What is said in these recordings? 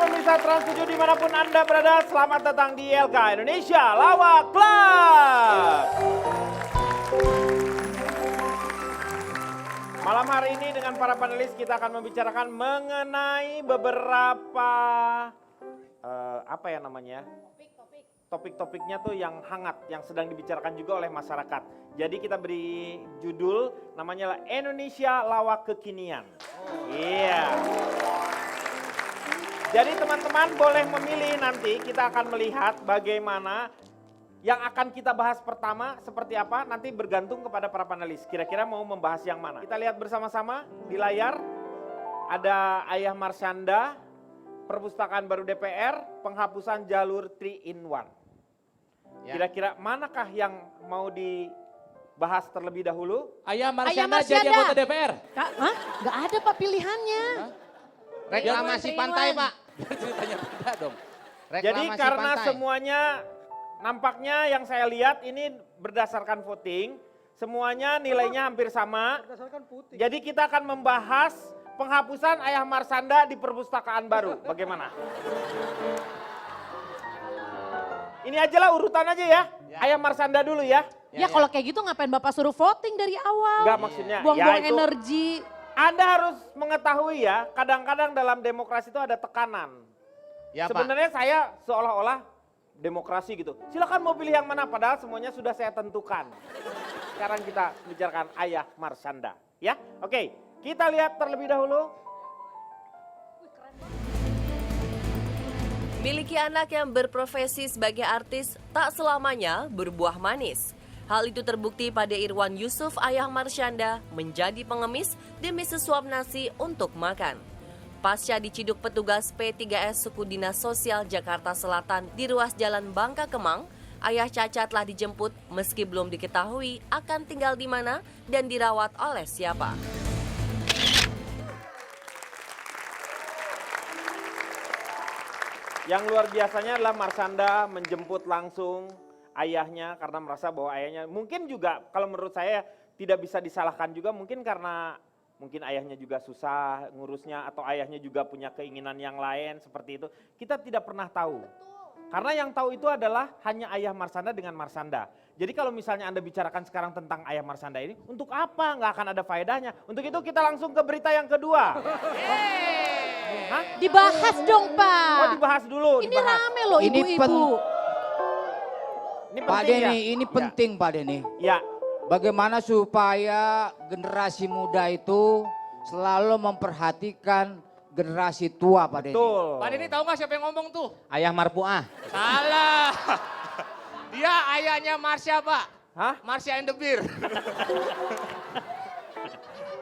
pemirsa Trans 7 dimanapun Anda berada, selamat datang di ILK Indonesia Lawak Kelas. Malam hari ini dengan para panelis kita akan membicarakan mengenai beberapa topik-topiknya tuh yang hangat, yang sedang dibicarakan juga oleh masyarakat. Jadi kita beri judul namanya lah Indonesia Lawak Kekinian. Iya. Jadi teman-teman boleh memilih, nanti kita akan melihat bagaimana yang akan kita bahas pertama seperti apa, nanti bergantung kepada para panelis. Kira-kira mau membahas yang mana? Kita lihat bersama-sama di layar, ada Ayah Marsyanda, Perpustakaan Baru DPR, penghapusan jalur 3-in-1. Kira-kira manakah yang mau dibahas terlebih dahulu? Ayah Marsyanda jadi anggota DPR. Hah? Gak ada Pak pilihannya. Reklamasi pantai, Pak. Ceritanya beda dong. Jadi karena semuanya nampaknya yang saya lihat ini berdasarkan voting, semuanya nilainya hampir sama. Jadi kita akan membahas penghapusan Ayah Marsyanda di perpustakaan baru. Bagaimana? Ini aja lah urutan aja ya. Ayah Marsyanda dulu ya. Ya kalau kayak gitu ngapain Bapak suruh voting dari awal? Enggak maksudnya. Buang-buang itu, energi. Anda harus mengetahui ya, kadang-kadang dalam demokrasi itu ada tekanan. Ya, Sebenarnya saya seolah-olah demokrasi gitu. Silakan mau pilih yang mana, padahal semuanya sudah saya tentukan. Sekarang kita bicarakan Ayah Marsyanda. Ya, oke. Kita lihat terlebih dahulu. Miliki anak yang berprofesi sebagai artis tak selamanya berbuah manis. Hal itu terbukti pada Irwan Yusuf Ayah Marsyanda menjadi pengemis demi sesuap nasi untuk makan. Pasca diciduk petugas P3S Suku Dinas Sosial Jakarta Selatan di ruas Jalan Bangka Kemang, Ayah Caca telah dijemput meski belum diketahui akan tinggal di mana dan dirawat oleh siapa. Yang luar biasanya adalah Marsyanda menjemput langsung ayahnya karena merasa bahwa ayahnya mungkin juga kalau menurut saya tidak bisa disalahkan juga mungkin karena mungkin ayahnya juga susah ngurusnya atau ayahnya juga punya keinginan yang lain seperti itu. Kita tidak pernah tahu. Karena yang tahu itu adalah hanya Ayah Marsyanda dengan Marsyanda. Jadi kalau misalnya Anda bicarakan sekarang tentang Ayah Marsyanda ini, untuk apa? Nggak akan ada faedahnya. Untuk itu kita langsung ke berita yang kedua. Hah? Dibahas dong Pak. Oh dibahas dulu. Ini dibahas. rame loh Ini ibu-ibu. Ini Pak penting Denny, ya? ini penting Pak Denny. Ya. Bagaimana supaya generasi muda itu selalu memperhatikan generasi tua Pak Denny. Betul. Pak Denny tahu nggak siapa yang ngomong tuh? Ayah Marpuah. Salah. Dia ayahnya Marsha, Pak. Hah? Marsha and the Beer.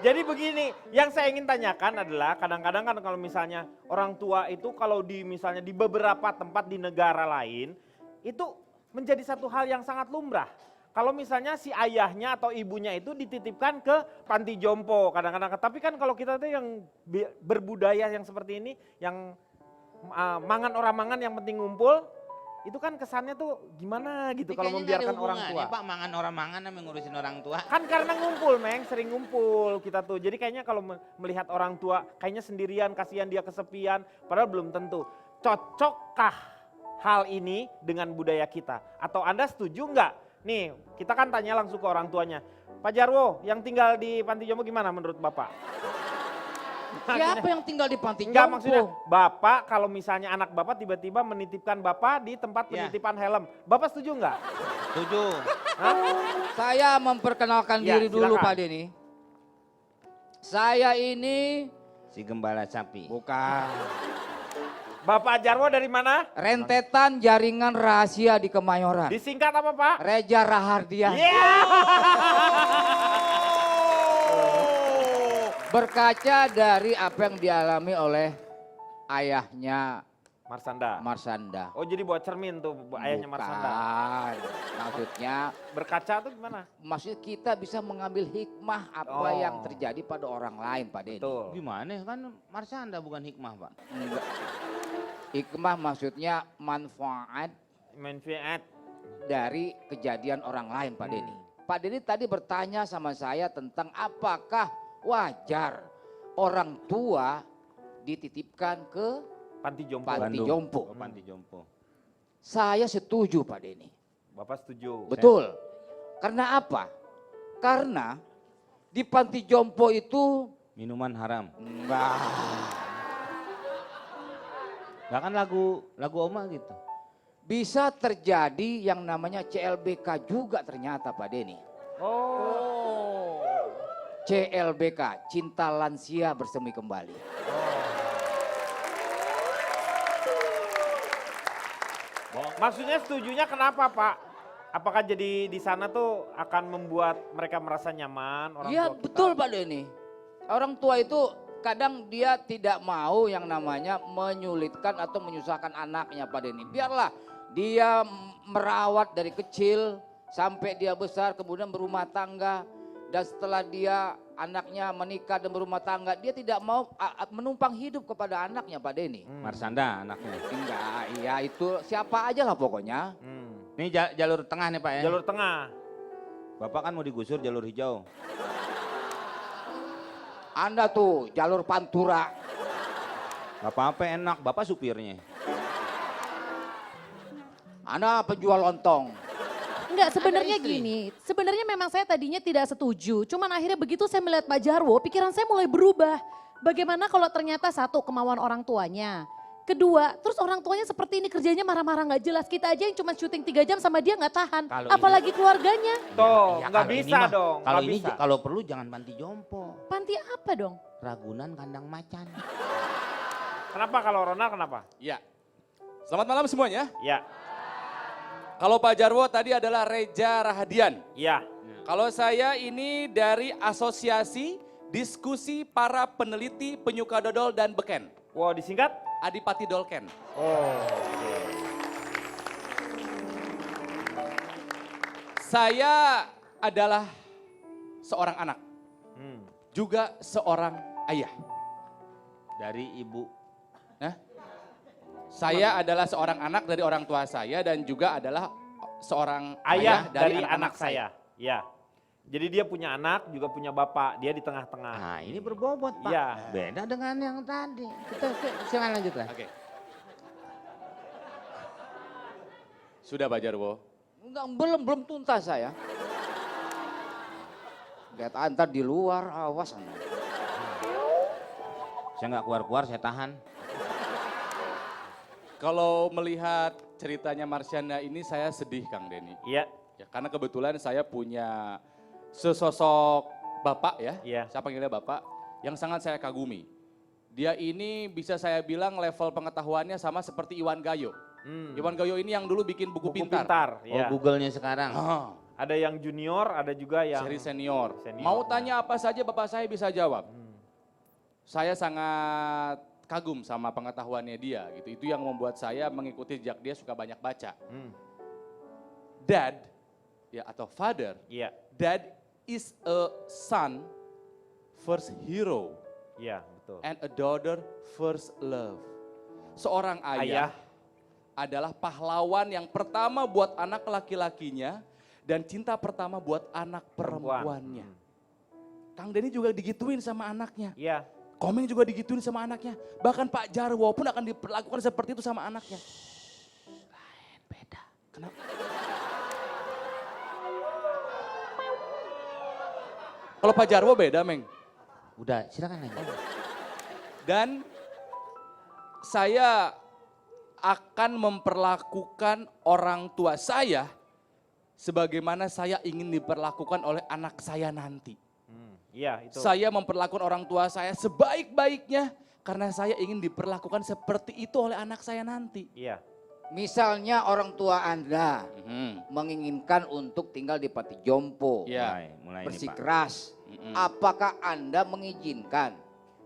Jadi begini, yang saya ingin tanyakan adalah kadang-kadang kan kalau misalnya orang tua itu kalau misalnya di beberapa tempat di negara lain itu menjadi satu hal yang sangat lumrah. Kalau misalnya si ayahnya atau ibunya itu dititipkan ke panti jompo kadang-kadang. Tapi kan kalau kita tuh yang berbudaya yang seperti ini, yang mangan orang mangan yang penting ngumpul, itu kan kesannya tuh gimana gitu kalau membiarkan orang tua. Pak, mangan orang mangan sama ngurusin orang tua. Kan karena ngumpul, Meng, sering ngumpul kita tuh. Jadi kayaknya kalau melihat orang tua kayaknya sendirian, kasihan dia kesepian, padahal belum tentu. Cocokkah hal ini dengan budaya kita? Atau Anda setuju nggak? Nih, kita kan tanya langsung ke orang tuanya. Pak Jarwo, yang tinggal di panti jompo gimana menurut Bapak? Siapa yang tinggal di panti Enggak, jompo? maksudnya Bapak kalau misalnya anak Bapak tiba-tiba menitipkan Bapak di tempat penitipan helm. Bapak setuju nggak? Setuju. Saya memperkenalkan Ya, diri dulu silakan. Pak Denny. Saya ini Si gembala sapi. bukan Bapak Jarwo dari mana? rentetan jaringan rahasia di Kemayoran. Disingkat apa Pak? Reza Rahardian. Iya. Berkaca dari apa yang dialami oleh ayahnya Marsyanda. Marsyanda. Oh jadi buat cermin tuh ayahnya Marsyanda. Bukan. Maksudnya, Berkaca tuh gimana? maksudnya kita bisa mengambil hikmah apa Oh. yang terjadi pada orang lain Pak Denny. Betul. Gimana kan Marsyanda bukan hikmah Pak. Enggak. Hikmah maksudnya manfaat Manfaat. dari kejadian orang lain Pak Denny. Pak Denny tadi bertanya sama saya tentang apakah wajar orang tua dititipkan ke Panti jompo. Panti Bandung. jompo. Oh, panti jompo. Saya setuju Pak Denny. Bapak setuju? Betul. Karena apa? Karena di panti jompo itu Minuman haram. enggak. Gak kan lagu Oma gitu. Bisa terjadi yang namanya CLBK juga ternyata Pak Denny. Oh. CLBK, Cinta Lansia Bersemi Kembali. Maksudnya setujunya kenapa Pak? Apakah jadi di sana tuh akan membuat mereka merasa nyaman? Orang Iya tua kita? betul Pak Denny. Orang tua itu kadang dia tidak mau yang namanya menyulitkan atau menyusahkan anaknya Pak Denny. Biarlah dia merawat dari kecil sampai dia besar kemudian berumah tangga. Dan setelah dia anaknya menikah dan berumah tangga, dia tidak mau menumpang hidup kepada anaknya Pak Denny. Marsanda anaknya. Enggak, iya itu siapa aja lah pokoknya. Ini jalur tengah nih Pak ya. Jalur tengah. Bapak kan mau digusur jalur hijau. Anda tuh jalur Pantura. Gak apa-apa enak, Bapak supirnya. Anda penjual lontong. Enggak, sebenarnya istri. gini, sebenarnya memang saya tadinya tidak setuju, cuman akhirnya begitu saya melihat Pak Jarwo, pikiran saya mulai berubah. Bagaimana kalau ternyata satu, kemauan orang tuanya. Kedua, terus orang tuanya seperti ini kerjanya marah-marah nggak jelas. Kita aja yang cuma syuting 3 jam sama dia nggak tahan. Kalau Apalagi keluarganya. Tuh, Ya, nggak kalau ini bisa mah- dong. Kalau nggak ini bisa. kalau perlu jangan panti jompo. Panti apa dong? Ragunan kandang macan. Kenapa kalau Ronald kenapa? Ya. Selamat malam semuanya. Ya, Kalau Pak Jarwo tadi adalah Reza Rahadian. ya. Kalau saya ini dari Asosiasi Diskusi Para Peneliti Penyuka Dodol dan Beken. Wow, disingkat? Adipati Dolken. Oh. Saya adalah seorang anak, Hmm. juga seorang ayah. Dari ibu. Saya adalah seorang anak dari orang tua saya dan juga adalah seorang Ayah dari anak-anak anak saya. Ya. Jadi dia punya anak, juga punya bapak. Dia di tengah-tengah. Nah ini berbobot Pak. Iya. Beda dengan yang tadi. Kita silakan lanjut lah. Oke. Sudah Pak Jarwo. Enggak, belum tuntas saya. Lihat antar di luar, awas Anda. Saya nggak keluar-keluar, saya tahan. Kalau melihat ceritanya Marsyanda ini saya sedih Kang Denny. Iya. Ya, karena kebetulan saya punya sesosok bapak ya, Iya. saya panggilnya bapak, yang sangat saya kagumi. Dia ini bisa saya bilang level pengetahuannya sama seperti Iwan Gayo. Iwan Gayo ini yang dulu bikin buku, Buku pintar. pintar. Oh Ya. Google-nya sekarang. Ah, Ada yang junior, ada juga yang seri senior. Senior. Mau tanya apa saja bapak saya bisa jawab. Saya sangat kagum sama pengetahuannya dia gitu. Itu yang membuat saya mengikuti jejak dia, suka banyak baca. Hmm. Dad ya atau father, Iya. dad is a son first hero Iya, betul. and a daughter first love. Seorang ayah adalah pahlawan yang pertama buat anak laki-lakinya dan cinta pertama buat anak perempuannya. Kang Denny juga digituin sama anaknya. Iya. Komeng juga digituin sama anaknya. Bahkan Pak Jarwo pun akan diperlakukan seperti itu sama anaknya. Beda. Kenapa? Kalau Pak Jarwo beda, Meng. Udah silakan lanjut. Dan saya akan memperlakukan orang tua saya sebagaimana saya ingin diperlakukan oleh anak saya nanti. Iya, itu. Saya memperlakukan orang tua saya sebaik-baiknya karena saya ingin diperlakukan seperti itu oleh anak saya nanti. Iya. Misalnya orang tua Anda menginginkan untuk tinggal di panti jompo, Ya, Mulai ini Pak. bersikeras. Apakah Anda mengizinkan?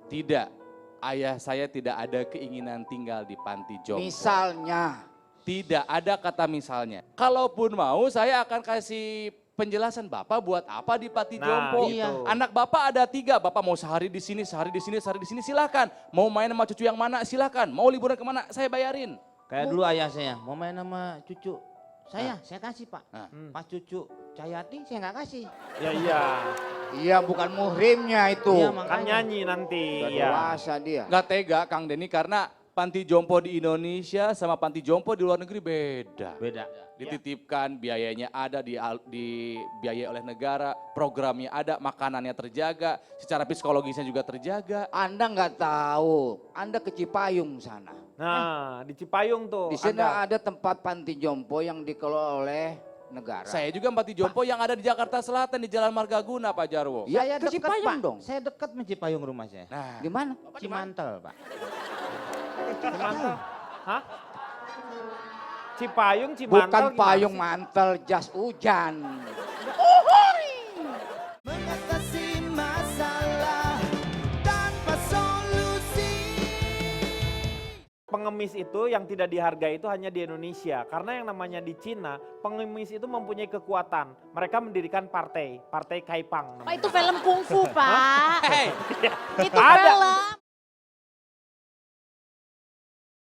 tidak. Ayah saya tidak ada keinginan tinggal di panti jompo. Misalnya, Tidak ada kata misalnya. Kalaupun mau saya akan kasih penjelasan Bapak buat apa di panti Nah, jompo. itu. Anak Bapak ada 3, Bapak mau sehari di sini, sehari di sini, sehari di sini silakan. Mau main sama cucu yang mana silakan. Mau liburan kemana saya bayarin. Kayak dulu ayah saya mau main sama cucu. Saya kasih Pak. Nah. Pas cucu Cayati saya nggak kasih. Ya iya. iya bukan muhrimnya itu. Iya, Kan nyanyi nanti. Udah Iya. dewasa dia. Nggak tega Kang Denny karena panti jompo di Indonesia sama panti jompo di luar negeri beda. Beda. Dititipkan, biayanya ada, dibiayai oleh negara, programnya ada, makanannya terjaga, secara psikologisnya juga terjaga. Anda nggak tahu, Anda ke Cipayung sana. Nah, di Cipayung tuh. Di sana ada tempat panti jompo yang dikelola oleh negara. Saya juga panti jompo yang ada di Jakarta Selatan di Jalan Margaguna, Pak Jarwo. Ya, Saya ke dekat, Cipayung Pak. dong. Saya dekat Cipayung rumah saya. Nah, Di mana? Cimantel, Pak. Cimantel. Hah? Cipayung, Cimantel Bukan gimana payung sih? mantel, jas hujan. Mengatasi masalah tanpa solusi. Pengemis itu yang tidak dihargai itu hanya di Indonesia. Karena yang namanya di Cina, pengemis itu mempunyai kekuatan. Mereka mendirikan partai Kaipang. Pak itu film kungfu Pak. hey, Itu Ada. film.